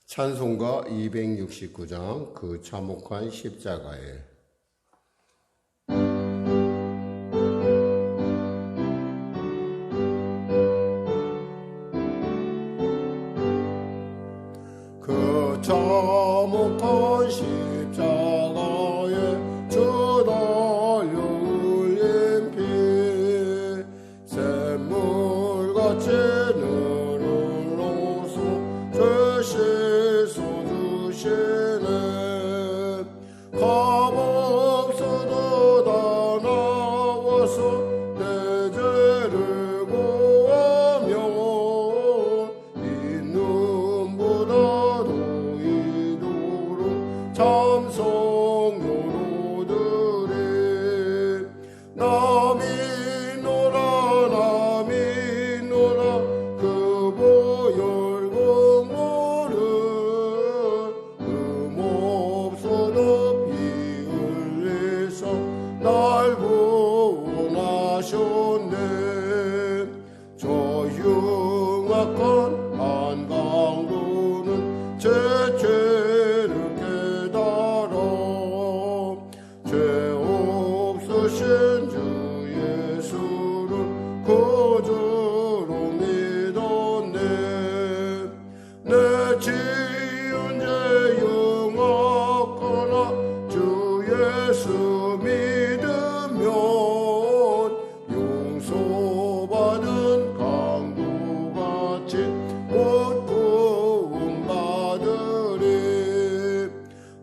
찬송가 269장 그 참혹한 십자가에. 그 참혹한 십자가에 주 달려 흘린 피 샘물같이 늘어놓소 죄 씻어주시네. 값없어도 다 나와서 내 죄를 고하며 이 눈보다도 이도록 참성노로들이 남이노라 그 보혈공로를 없어도 피 흘리사 날 구원하셨네. 저 흉악한 한강도는 제 죄를 깨달아 죄 없으신 주 예수를 구주로 믿었네. 내 지은 죄 용악하나 주 예수 믿으면 용서받은 강도같이 곧 구원받으리.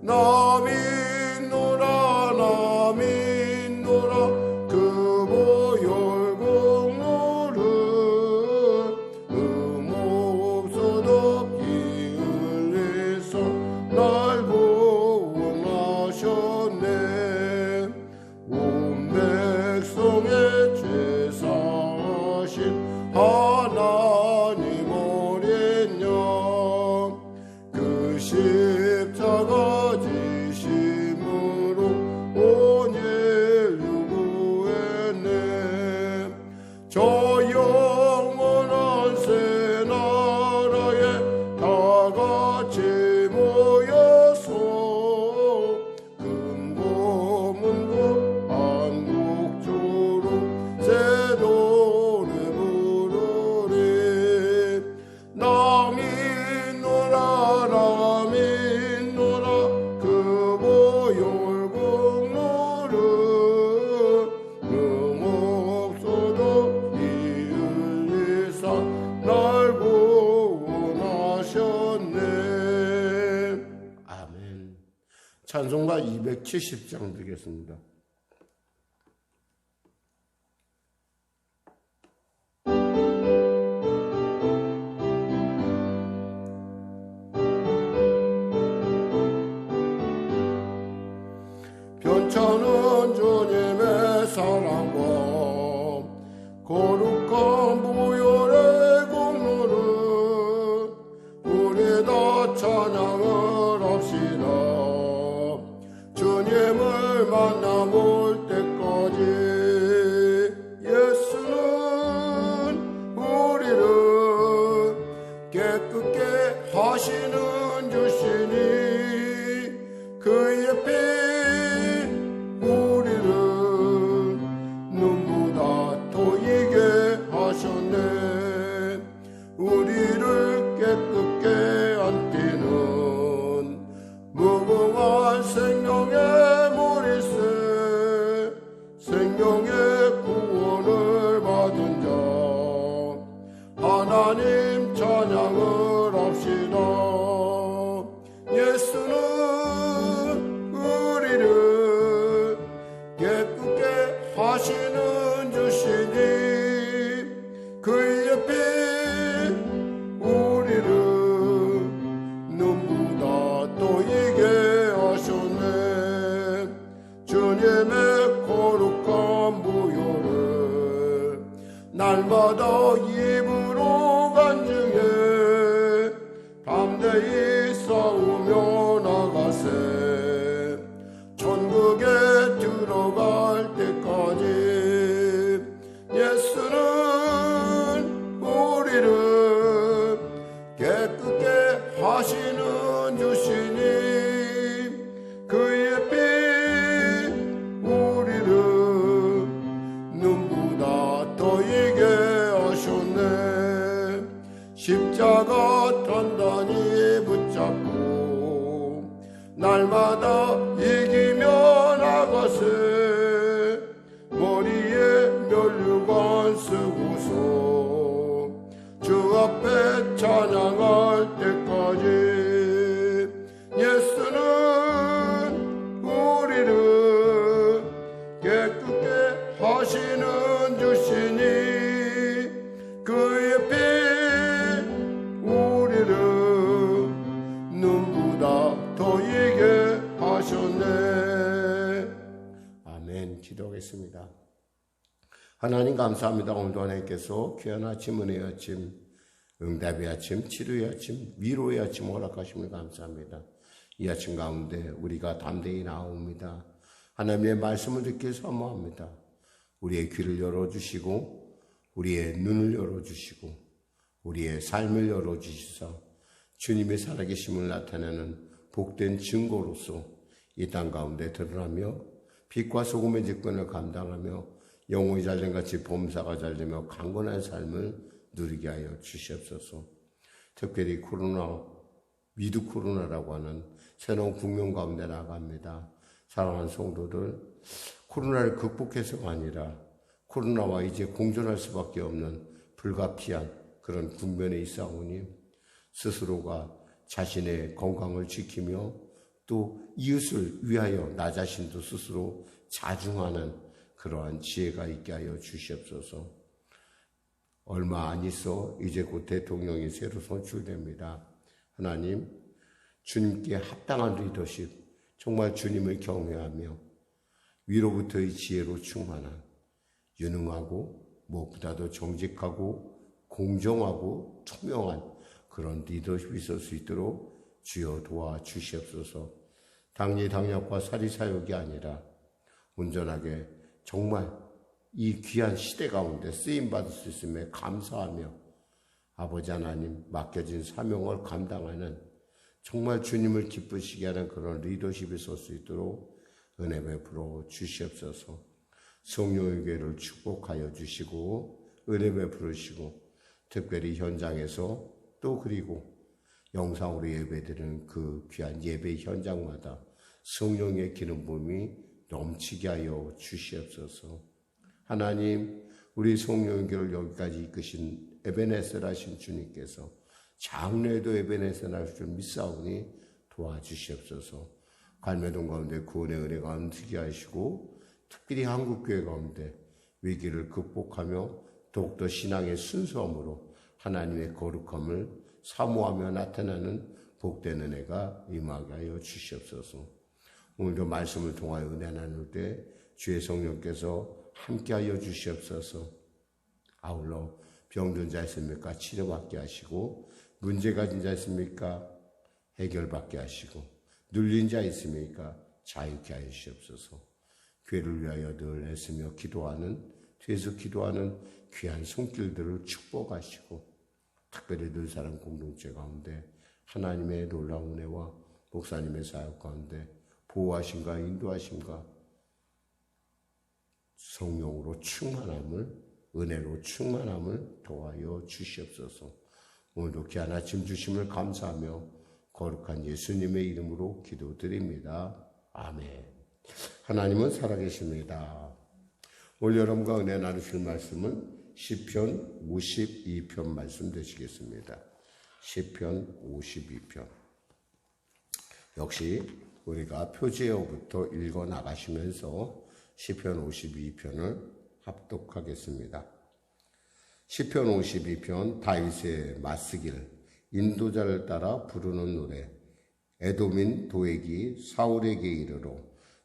남이노라 그 보혈공로를 없어도 피 흘리사 날 구원하셨네. 온 백성의 죄 사하신 하나님 어린 양 그 십자가 지심으로 온 인류 구했네. 저 영원한 새 나라에 다 같이 모여서 금고문고 한국조로 새 노래 부르리. 남이노라 그 보혈공로를 없어도 피 흘리사 날 구원하셨네. 아멘. 찬송가 270장 드리겠습니다. 변찮은 주님의 사랑과 거룩한 보혈의 공로를 우리 다 찬양을 합시다. 주님을 만나볼 때까지 예수는 우리를 깨끗게 하시는 주시니 그의 피 우리를 눈보다 토이게 하셨네. 우리를 깨끗게 안기는 무궁한 생명의 머리세 생명의 구원을 받은 자 하나님 찬양을 합시다. 예수는 우리를 깨끗게 하시는 주시니 그의 피 우리를 눈보다 또이게 하셨네. 주님의 거룩한 보혈을 날마다 입으로 간증해 담대히 싸우며 나가세. 천국에 들어갈 때까지 예수는 우리를 깨끗게 하시는 깨끗게 하시는 주시니 그의 피 우리를 눈보다 더 이게 하셨네. 아멘. 기도하겠습니다. 하나님 감사합니다. 오늘도 하나님께서 귀한 아침, 은혜의 아침, 응답의 아침, 치료의 아침, 위로의 아침 허락하심을 감사합니다. 이 아침 가운데 우리가 담대히 나옵니다. 하나님의 말씀을 듣길 사모합니다. 우리의 귀를 열어주시고 우리의 눈을 열어주시고 우리의 삶을 열어주시사 주님의 살아계심을 나타내는 복된 증거로서 이 땅 가운데 드러나며 빛과 소금의 직분을 감당하며 영혼이 잘된같이 범사가 잘되며 강건한 삶을 누리게 하여 주시옵소서. 특별히 위드 코로나라고 하는 새로운 국면 가운데 나아갑니다. 사랑하는 성도들, 코로나를 극복해서가 아니라 코로나와 이제 공존할 수밖에 없는 불가피한 그런 국면에 있사오니 스스로가 자신의 건강을 지키며 또 이웃을 위하여 나 자신도 스스로 자중하는 그러한 지혜가 있게 하여 주시옵소서. 얼마 안 있어 이제 곧 대통령이 새로 선출됩니다. 하나님, 주님께 합당한 리더십, 정말 주님을 경외하며 위로부터의 지혜로 충만한 유능하고 무엇보다도 정직하고 공정하고 투명한 그런 리더십이 있을 수 있도록 주여 도와주시옵소서. 당리당략과 사리사욕이 아니라 온전하게 정말 이 귀한 시대 가운데 쓰임받을 수 있음에 감사하며 아버지 하나님 맡겨진 사명을 감당하는 정말 주님을 기쁘시게 하는 그런 리더십이 설 수 있도록 은혜 베풀어 주시옵소서. 성령의 교회를 축복하여 주시고 은혜 베풀으시고 특별히 현장에서 또 그리고 영상으로 예배드리는 그 귀한 예배 현장마다 성령의 기름 부음이 넘치게 하여 주시옵소서. 하나님, 우리 성령의 교회를 여기까지 이끄신 에베네셀 하신 주님께서 장래에도 에베네셀 하실 줄 믿사오니 도와주시옵소서. 갈매동 가운데 구원의 은혜가 넘치게 하시고 특별히 한국교회 가운데 위기를 극복하며 더욱더 신앙의 순수함으로 하나님의 거룩함을 사모하며 나타나는 복된 은혜가 임하게 하여 주시옵소서. 오늘도 말씀을 통하여 은혜 나눌 때 주의 성령께서 함께하여 주시옵소서. 아울러 병든 자 있습니까? 치료받게 하시고 문제 가진 자 있습니까? 해결받게 하시고 눌린 자 있습니까? 자유케 하여 주시옵소서. 교회를 위하여 늘 애쓰며 기도하는 뒤에서 기도하는 귀한 손길들을 축복하시고 특별히 늘 사람 공동체 가운데 하나님의 놀라운 은혜와 목사님의 사역 가운데 보호하심과 인도하심과 성령으로 충만함을 은혜로 충만함을 도와여 주시옵소서. 오늘도 귀한 아침 주심을 감사하며 거룩한 예수님의 이름으로 기도드립니다. 아멘. 하나님은 살아계십니다. 오늘 여러분과 은혜 나누실 말씀은 시편 52편 말씀 되시겠습니다. 시편 52편. 역시 우리가 표제어부터 읽어 나가시면서 시편 52편을 합독하겠습니다. 시편 52편 다윗의 맞쓰기를 인도자를 따라 부르는 노래. 에돔인 도액이 사울에게 이르러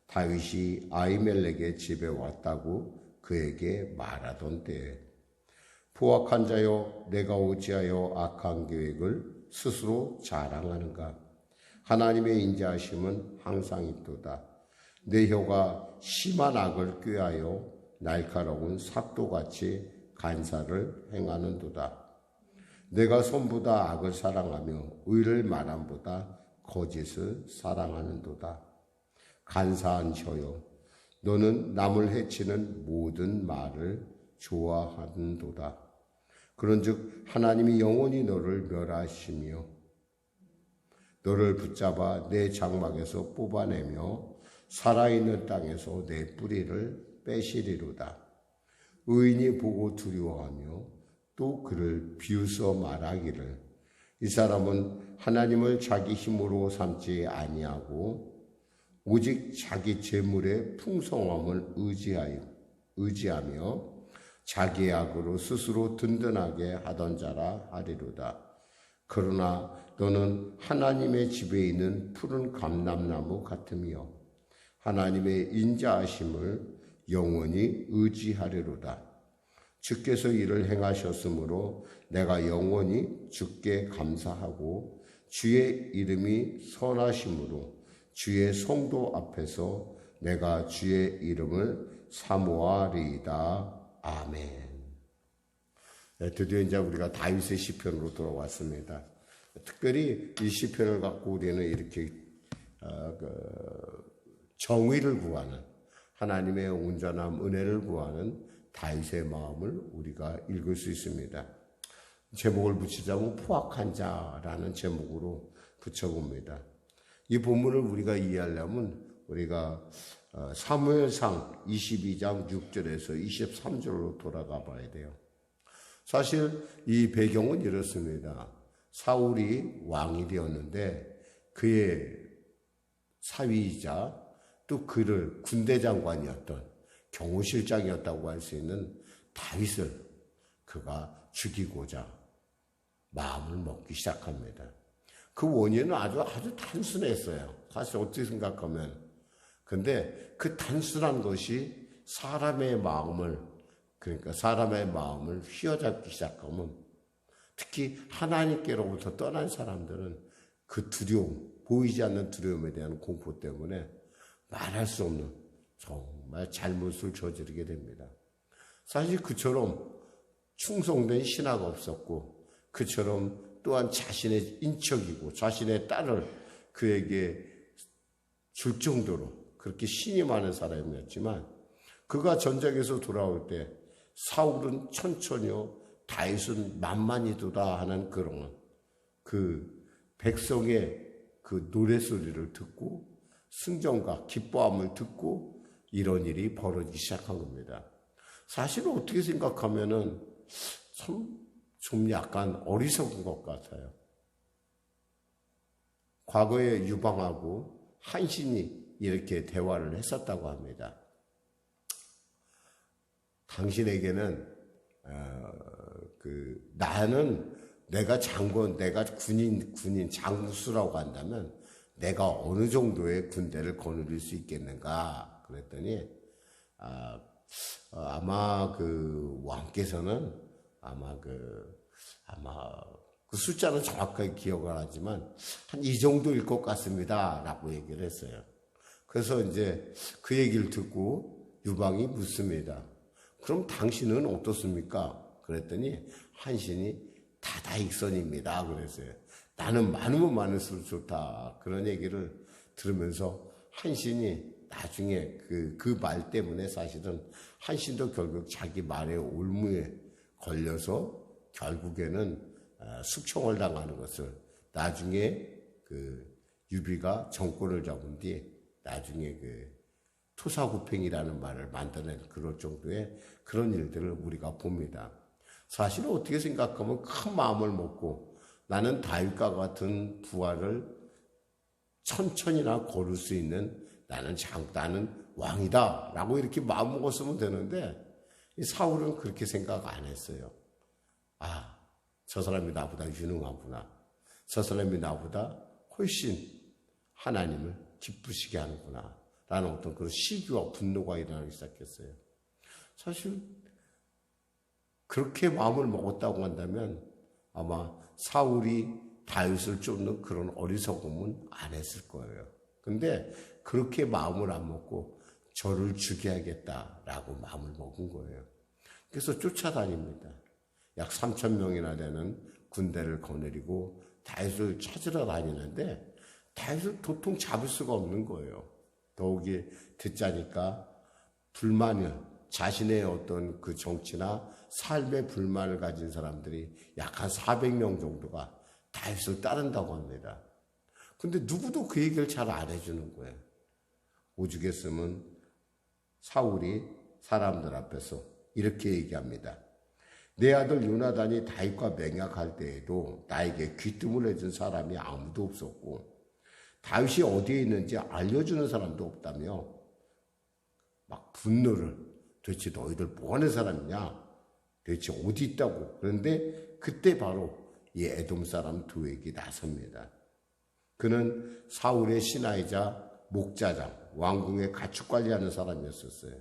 다윗이 아히멜렉의 집에 왔다고 그에게 말하던 때에 포악한 자여 내가 어찌하여 악한 계획을 스스로 자랑하는가. 하나님의 인자하심은 항상 있도다. 내 혀가 심한 악을 꾀하여 날카로운 삭도같이 간사를 행하는도다. 내가 손보다 악을 사랑하며 의를 말함보다 거짓을 사랑하는도다. 간사한 혀여 너는 남을 해치는 모든 말을 좋아하는도다. 그런즉 하나님이 영원히 너를 멸하시며 너를 붙잡아 내 장막에서 뽑아내며 살아있는 땅에서 내 뿌리를 빼시리로다. 의인이 보고 두려워하며 또 그를 비웃어 말하기를 이 사람은 하나님을 자기 힘으로 삼지 아니하고 오직 자기 재물의 풍성함을 의지하며 자기의 악으로 스스로 든든하게 하던 자라 하리로다. 그러나 너는 하나님의 집에 있는 푸른 감람나무 같으며 하나님의 인자하심을 영원히 의지하리로다. 주께서 이를 행하셨으므로 내가 영원히 주께 감사하고 주의 이름이 선하심으로 주의 성도 앞에서 내가 주의 이름을 사모하리이다. 아멘. 네, 드디어 이제 우리가 다윗의 시편으로 돌아왔습니다. 특별히 이 시편을 갖고 우리는 이렇게 정의를 구하는, 하나님의 온전함, 은혜를 구하는 다윗의 마음을 우리가 읽을 수 있습니다. 제목을 붙이자면 포악한 자라는 제목으로 붙여봅니다. 이 본문을 우리가 이해하려면 우리가 사무엘상 22장 6절에서 23절로 돌아가 봐야 돼요. 사실 이 배경은 이렇습니다. 사울이 왕이 되었는데 그의 사위이자 또 그를 군대 장관이었던 경호실장이었다고 할 수 있는 다윗을 그가 죽이고자 마음을 먹기 시작합니다. 그 원인은 아주 단순했어요. 사실 어떻게 생각하면. 근데 그 단순한 것이 사람의 마음을 휘어잡기 시작하면, 특히 하나님께로부터 떠난 사람들은 그 두려움, 보이지 않는 두려움에 대한 공포 때문에 말할 수 없는 정말 잘못을 저지르게 됩니다. 사실 그처럼 충성된 신하가 없었고, 그처럼 또한 자신의 인척이고 자신의 딸을 그에게 줄 정도로 그렇게 신이 많은 사람이었지만, 그가 전쟁에서 돌아올 때 사울은 천천히요, 다윗은 만만히도다 하는 그런 그 백성의 그 노래소리를 듣고 승전과 기뻐함을 듣고 이런 일이 벌어지기 시작한 겁니다. 사실은 어떻게 생각하면은 좀 약간 어리석은 것 같아요. 과거에 유방하고 한신이 이렇게 대화를 했었다고 합니다. 당신에게는 나는 내가 장군, 내가 군인 장수라고 한다면 내가 어느 정도의 군대를 거느릴 수 있겠는가? 그랬더니 아마 그 왕께서는 그 숫자는 정확하게 기억을 하지만 한 이 정도일 것 같습니다. 라고 얘기를 했어요. 그래서 이제 그 얘기를 듣고 유방이 묻습니다. 그럼 당신은 어떻습니까? 그랬더니 한신이 다다익선입니다. 그랬어요. 나는 많으면 많을수록 좋다. 그런 얘기를 들으면서 한신이 나중에 그 말 때문에 사실은 한신도 결국 자기 말의 올무에 걸려서 결국에는 숙청을 당하는 것을, 나중에 그 유비가 정권을 잡은 뒤 나중에 그 토사구팽이라는 말을 만들어낸 그럴 정도의 그런 일들을 우리가 봅니다. 사실은 어떻게 생각하면 큰 마음을 먹고 나는 다윗과 같은 부하를 천천히나 거둘 수 있는 나는 왕이다 라고 이렇게 마음 먹었으면 되는데, 이 사울은 그렇게 생각 안 했어요. 저 사람이 나보다 유능하구나. 저 사람이 나보다 훨씬 하나님을 기쁘시게 하는구나. 라는 어떤 그런 시기와 분노가 일어나기 시작했어요. 사실 그렇게 마음을 먹었다고 한다면 아마 사울이 다윗을 쫓는 그런 어리석음은 안 했을 거예요. 근데 그렇게 마음을 안 먹고 저를 죽여야겠다라고 마음을 먹은 거예요. 그래서 쫓아다닙니다. 약 3,000명이나 되는 군대를 거느리고 다윗을 찾으러 다니는데 다윗을 도통 잡을 수가 없는 거예요. 더욱이 듣자니까 자신의 어떤 그 정치나 삶의 불만을 가진 사람들이 약 한 400명 정도가 다윗을 따른다고 합니다. 근데 누구도 그 얘기를 잘 안 해주는 거예요. 오죽했으면 사울이 사람들 앞에서 이렇게 얘기합니다. 내 아들 요나단이 다윗과 맹약할 때에도 나에게 귀뜸을 해준 사람이 아무도 없었고 다윗이 어디에 있는지 알려주는 사람도 없다며 막 분노를, 도대체 너희들 뭐 하는 사람이냐, 도대체 어디 있다고. 그런데 그때 바로 이 에돔 사람 도액이 나섭니다. 그는 사울의 신하이자 목자장, 왕궁의 가축 관리하는 사람이었었어요.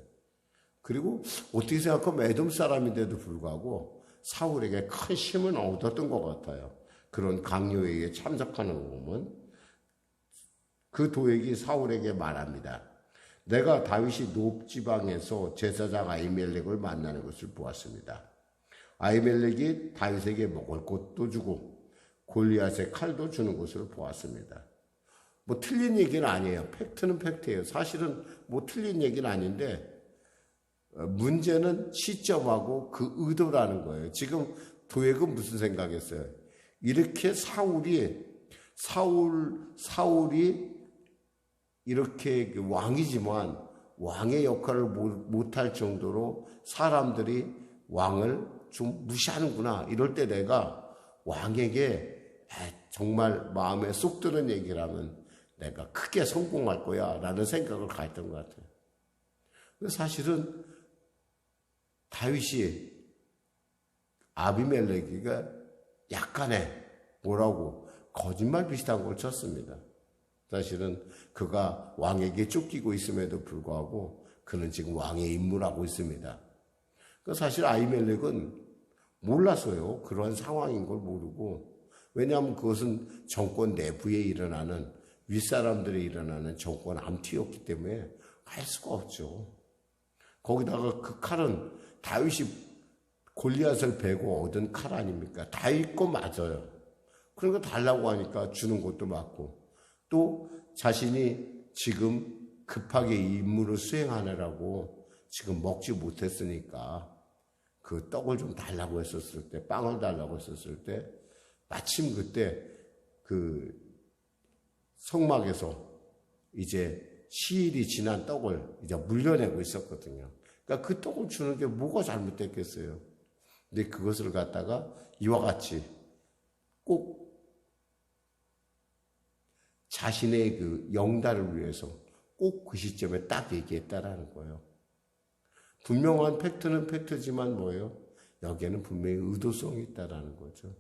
그리고 어떻게 생각하면 에돔 사람인데도 불구하고 사울에게 큰 힘을 얻었던 것 같아요. 그런 강요회에 참석하는 거 보면 그 도액이 사울에게 말합니다. 내가 다윗이 노브 지방에서 제사장 아히멜렉을 만나는 것을 보았습니다. 아히멜렉이 다윗에게 먹을 것도 주고 골리앗의 칼도 주는 것을 보았습니다. 뭐 틀린 얘기는 아니에요. 팩트는 팩트예요. 사실은 뭐 틀린 얘기는 아닌데 문제는 시점하고 그 의도라는 거예요. 지금 도액은 무슨 생각했어요? 이렇게 사울이 이렇게 왕이지만 왕의 역할을 못할 정도로 사람들이 왕을 좀 무시하는구나. 이럴 때 내가 왕에게 정말 마음에 쏙 드는 얘기를 하면 내가 크게 성공할 거야 라는 생각을 가졌던 것 같아요. 사실은 다윗이 아비멜렉이가 약간의 뭐라고 거짓말 비슷한 걸 쳤습니다. 사실은 그가 왕에게 쫓기고 있음에도 불구하고 그는 지금 왕의 임무를 하고 있습니다. 사실 아히멜렉은 몰랐어요. 그런 상황인 걸 모르고. 왜냐하면 그것은 정권 내부에 일어나는 윗사람들이 일어나는 정권 암투였기 때문에 할 수가 없죠. 거기다가 그 칼은 다윗이 골리앗을 베고 얻은 칼 아닙니까? 다윗 거 맞아요. 그러니까 달라고 하니까 주는 것도 맞고 또 자신이 지금 급하게 이 임무를 수행하느라고 지금 먹지 못했으니까 그 떡을 좀 달라고 했었을 때, 빵을 달라고 했었을 때 마침 그때 그 성막에서 이제 시일이 지난 떡을 이제 물려내고 있었거든요. 그러니까 그 떡을 주는 게 뭐가 잘못됐겠어요. 근데 그것을 갖다가 이와 같이 꼭 자신의 그 영달을 위해서 꼭 그 시점에 딱 얘기했다라는 거예요. 분명한 팩트는 팩트지만 뭐예요? 여기에는 분명히 의도성이 있다라는 거죠.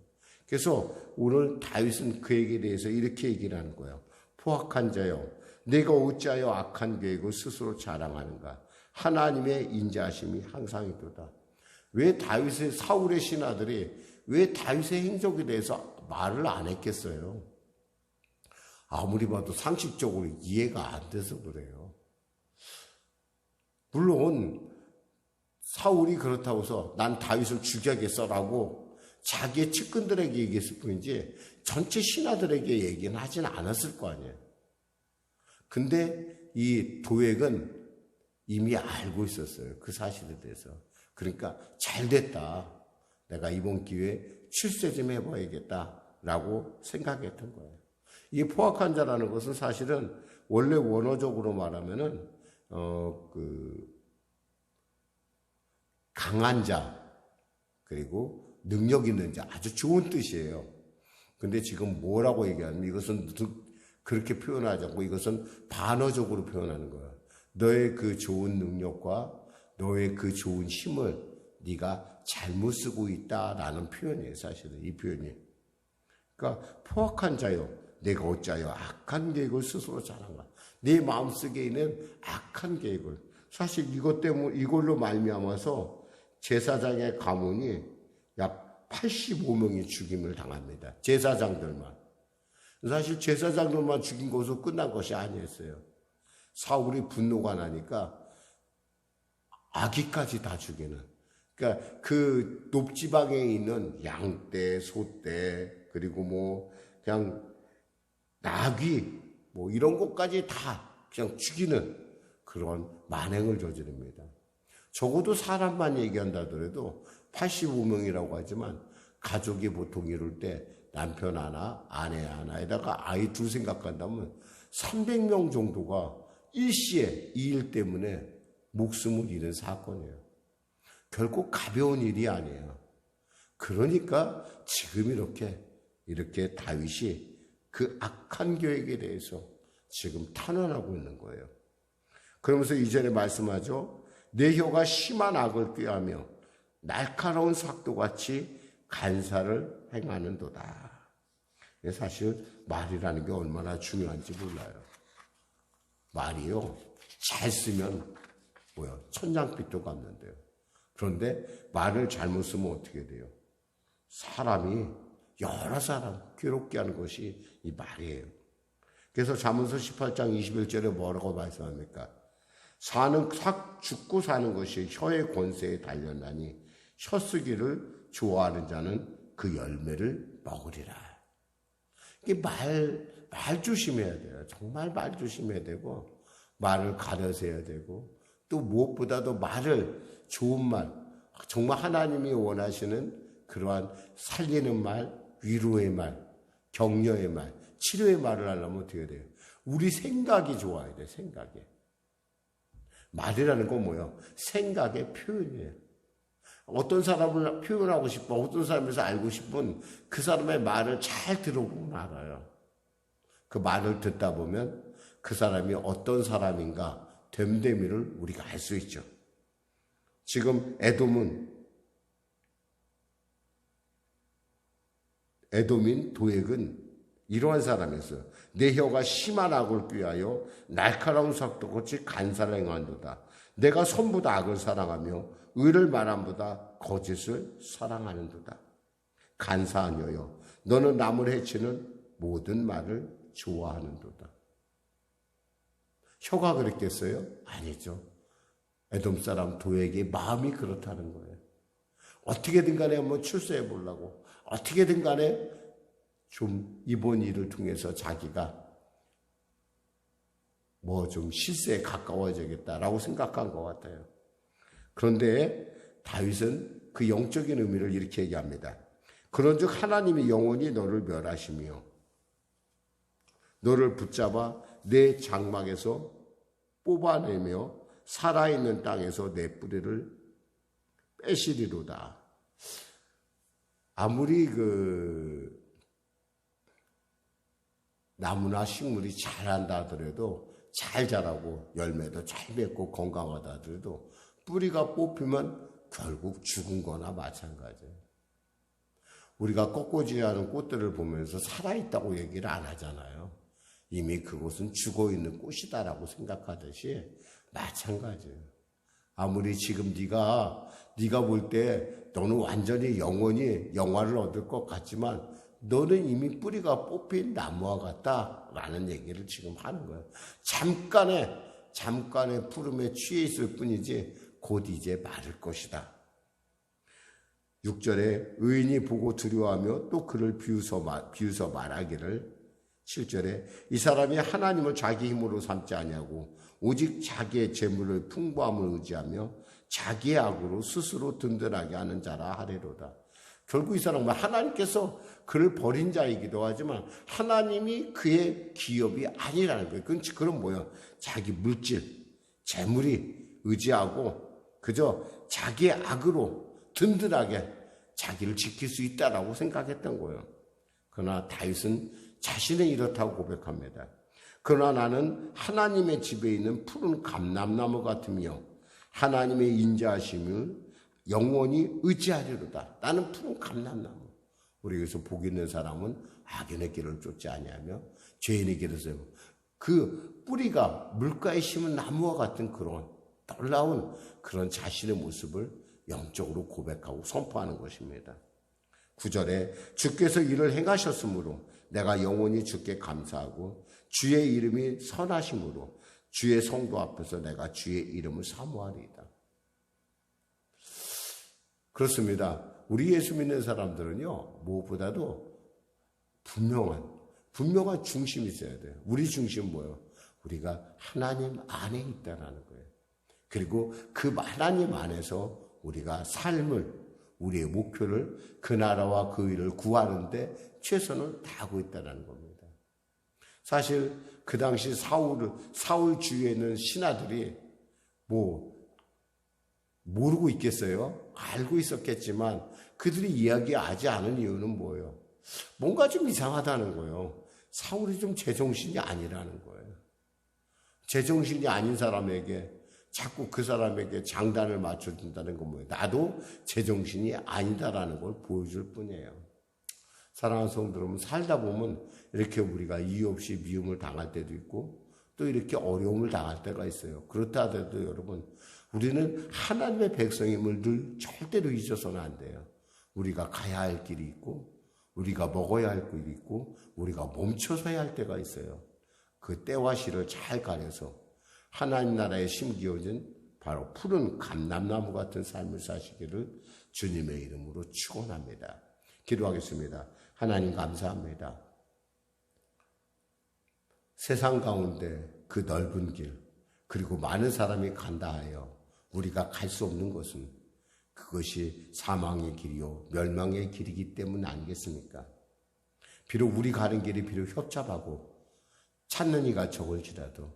그래서 오늘 다윗은 그에게 대해서 이렇게 얘기를 하는 거예요. 포악한 자여, 내가 어찌하여 악한 계획을 스스로 자랑하는가? 하나님의 인자하심이 항상 있도다. 왜 다윗의 사울의 신하들이 왜 다윗의 행적에 대해서 말을 안 했겠어요? 아무리 봐도 상식적으로 이해가 안 돼서 그래요. 물론 사울이 그렇다고 해서 난 다윗을 죽여야겠어라고 자기의 측근들에게 얘기했을 뿐이지 전체 신하들에게 얘기는 하진 않았을 거 아니에요. 근데 이 도액은 이미 알고 있었어요. 그 사실에 대해서. 그러니까 잘 됐다. 내가 이번 기회에 출세 좀 해봐야겠다라고 생각했던 거예요. 이 포악한 자라는 것은 사실은 원래 원어적으로 말하면은 강한 자 그리고 능력 있는 자 아주 좋은 뜻이에요. 근데 지금 뭐라고 얘기하냐면 이것은 그렇게 표현하지 않고 이것은 반어적으로 표현하는 거예요. 너의 그 좋은 능력과 너의 그 좋은 힘을 네가 잘못 쓰고 있다라는 표현이에요. 사실은 이 표현이. 그러니까 포악한 자요. 내가 어찌하여 악한 계획을 스스로 자랑하. 내 마음속에 있는 악한 계획을. 사실 이것 때문에 이걸로 말미암아서 제사장의 가문이 약 85명이 죽임을 당합니다. 제사장들만. 사실 제사장들만 죽인 것으로 끝난 것이 아니었어요. 사울이 분노가 나니까 아기까지 다 죽이는. 그러니까 그 높지방에 있는 양떼, 소떼, 그리고 뭐 그냥 나귀, 뭐 이런 것까지 다 그냥 죽이는 그런 만행을 저지릅니다. 적어도 사람만 얘기한다 하더라도 85명이라고 하지만 가족이 보통 이럴 때 남편 하나, 아내 하나에다가 아이 둘 생각한다면 300명 정도가 일시에 이 일 때문에 목숨을 잃은 사건이에요. 결코 가벼운 일이 아니에요. 그러니까 지금 이렇게 다윗이 그 악한 계획에 대해서 지금 탄원하고 있는 거예요. 그러면서 이전에 말씀하죠. 내 혀가 심한 악을 꾀하며 날카로운 삭도같이 간사를 행하는도다. 사실 말이라는 게 얼마나 중요한지 몰라요. 말이요, 잘 쓰면 천냥빚도 갚는데요. 그런데 말을 잘못 쓰면 어떻게 돼요? 사람이 여러 사람 괴롭게 하는 것이 이 말이에요. 그래서 잠언서 18장 21절에 뭐라고 말씀합니까? 죽고 사는 것이 혀의 권세에 달렸나니 혀 쓰기를 좋아하는 자는 그 열매를 먹으리라. 이게 말 조심해야 돼요. 정말 말 조심해야 되고, 말을 가려서 해야 되고, 또 무엇보다도 말을, 좋은 말, 정말 하나님이 원하시는 그러한 살리는 말, 위로의 말, 격려의 말, 치료의 말을 하려면 어떻게 돼요? 우리 생각이 좋아야 돼, 생각이. 말이라는 건 뭐예요? 생각의 표현이에요. 어떤 사람을 표현하고 싶어, 어떤 사람에서 알고 싶은 그 사람의 말을 잘 들어보면 알아요. 그 말을 듣다 보면 그 사람이 어떤 사람인가 됨됨이를 우리가 알 수 있죠. 지금 에돔인 도액은 이러한 사람이었어요. 내 혀가 심한 악을 꾀하여 날카로운 삭도같이 간사를 행한도다. 내가 선보다 악을 사랑하며 의를 말함보다 거짓을 사랑하는도다. 간사하녀여, 너는 남을 해치는 모든 말을 좋아하는도다. 혀가 그랬겠어요? 아니죠. 에돔 사람 도액의 마음이 그렇다는 거예요. 어떻게든 간에 한번 출세해 보려고, 어떻게든 간에 좀 이번 일을 통해서 자기가 좀 실세에 가까워져야겠다라고 생각한 것 같아요. 그런데 다윗은 그 영적인 의미를 이렇게 얘기합니다. 그런즉 하나님이 영원히 너를 멸하시며 너를 붙잡아 내 장막에서 뽑아내며 살아있는 땅에서 내 뿌리를 빼시리로다. 아무리 나무나 식물이 잘한다 하더라도, 잘 자라고 열매도 잘 맺고 건강하다 하더라도 뿌리가 뽑히면 결국 죽은 거나 마찬가지예요. 우리가 꽃꽂이하는 꽃들을 보면서 살아있다고 얘기를 안 하잖아요. 이미 그곳은 죽어있는 꽃이다라고 생각하듯이 마찬가지예요. 아무리 지금 네가 볼 때 너는 완전히 영원히 영화를 얻을 것 같지만 너는 이미 뿌리가 뽑힌 나무와 같다라는 얘기를 지금 하는 거예요. 잠깐의 푸름에 취해 있을 뿐이지 곧 이제 마를 것이다. 6절에 의인이 보고 두려워하며 또 그를 비웃어 말하기를 7절에 이 사람이 하나님을 자기 힘으로 삼지 아니하고 오직 자기의 재물을 풍부함을 의지하며 자기의 악으로 스스로 든든하게 하는 자라 하리로다. 결국 이 사람은 하나님께서 그를 버린 자이기도 하지만 하나님이 그의 기업이 아니라는 거예요. 그건 뭐예요? 자기 물질, 재물이 의지하고 그저 자기의 악으로 든든하게 자기를 지킬 수 있다라고 생각했던 거예요. 그러나 다윗은 자신은 이렇다고 고백합니다. 그러나 나는 하나님의 집에 있는 푸른 감람나무 같으며 하나님의 인자하심을 영원히 의지하리로다. 나는 푸른 감람나무. 우리 여기서 복 있는 사람은 악인의 길을 쫓지 아니하며 죄인의 길을 세우고 그 뿌리가 물가에 심은 나무와 같은 그런 놀라운 그런 자신의 모습을 영적으로 고백하고 선포하는 것입니다. 9절에 주께서 이를 행하셨으므로 내가 영원히 주께 감사하고 주의 이름이 선하심으로 주의 성도 앞에서 내가 주의 이름을 사모하리이다. 그렇습니다. 우리 예수 믿는 사람들은요, 무엇보다도 분명한 중심이 있어야 돼요. 우리 중심은 뭐예요? 우리가 하나님 안에 있다는 거예요. 그리고 그 하나님 안에서 우리가 우리의 목표를 그 나라와 그 일을 구하는데 최선을 다하고 있다는 겁니다. 사실 그 당시 사울 주위에 있는 신하들이 모르고 있겠어요? 알고 있었겠지만 그들이 이야기하지 않은 이유는 뭐예요? 뭔가 좀 이상하다는 거예요. 사울이 좀 제정신이 아니라는 거예요. 제정신이 아닌 사람에게 자꾸 그 사람에게 장단을 맞춰준다는 건 뭐예요? 나도 제정신이 아니다라는 걸 보여줄 뿐이에요. 사랑하는 성도 여러분, 살다 보면 이렇게 우리가 이유 없이 미움을 당할 때도 있고 또 이렇게 어려움을 당할 때가 있어요. 그렇다 하더라도 여러분, 우리는 하나님의 백성임을 늘 절대로 잊어서는 안 돼요. 우리가 가야 할 길이 있고 우리가 먹어야 할 길이 있고 우리가 멈춰서야 할 때가 있어요. 그 때와 시를 잘 가려서 하나님 나라에 심기어진 바로 푸른 감람나무 같은 삶을 사시기를 주님의 이름으로 축원합니다. 기도하겠습니다. 하나님 감사합니다. 세상 가운데 그 넓은 길 그리고 많은 사람이 간다 하여 우리가 갈 수 없는 것은 그것이 사망의 길이요 멸망의 길이기 때문 아니겠습니까? 비록 우리 가는 길이 비록 협잡하고 찾는 이가 적을지라도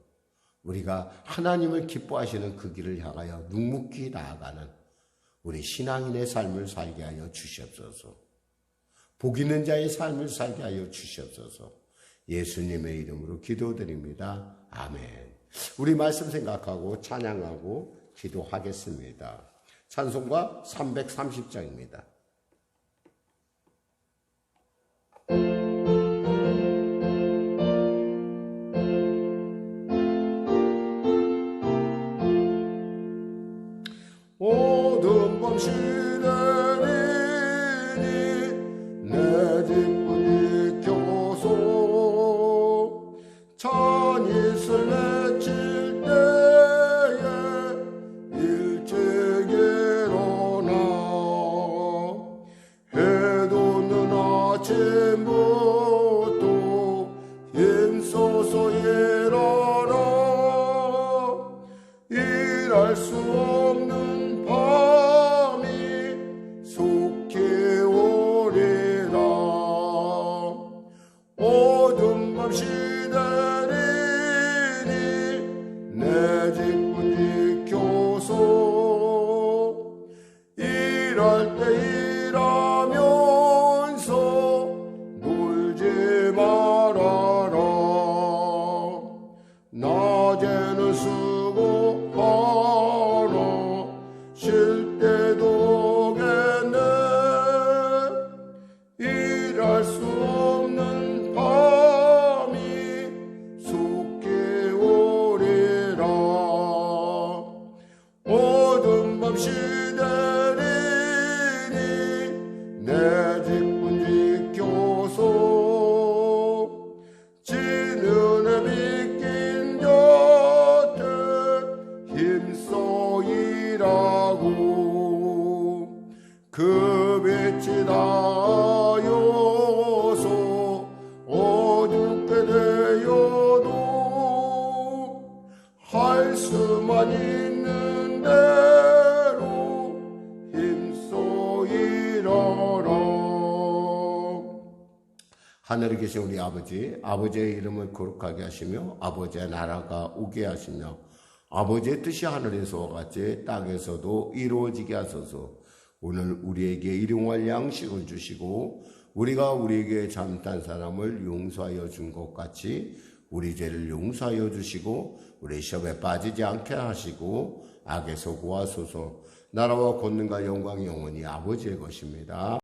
우리가 하나님을 기뻐하시는 그 길을 향하여 묵묵히 나아가는 우리 신앙인의 삶을 살게 하여 주시옵소서. 복 있는 자의 삶을 살게 하여 주시옵소서. 예수님의 이름으로 기도드립니다. 아멘. 우리 말씀 생각하고 찬양하고 기도하겠습니다. 찬송가 330장입니다. 모든 밤 시내리니 내 뒷분이 교소 찬이슬 맺힐 때에 일찍 일어나 해돋는 아침부터 힘써서 일어나 일할 수 없는 밤이 속히 오리라. 어둠 밤 시대리니 내 뒷분 지켜서 일할 때 일하면서 놀지 말아라. 낮에는 수고하라 쉴 때도 겠네. 일할 수 없는 밤이 속히 오리라. 어둠 밤 시대리니 내 뒷분 지켜서 지는 해 비낀 곁에 힘써 일하고 그 빛이 닿아서 어둡게 되어도 할 수만 있는 대로 힘써 일하라. 하늘에 계신 우리 아버지, 아버지의 이름을 거룩하게 하시며 아버지의 나라가 오게 하시며 아버지의 뜻이 하늘에서와 같이 땅에서도 이루어지게 하소서. 오늘 우리에게 일용할 양식을 주시고 우리가 우리에게 잘못한 사람을 용서하여 준 것 같이 우리 죄를 용서하여 주시고 우리 시험에 빠지지 않게 하시고 악에서 구하소서. 나라와 권능과 영광이 영원히 아버지의 것입니다.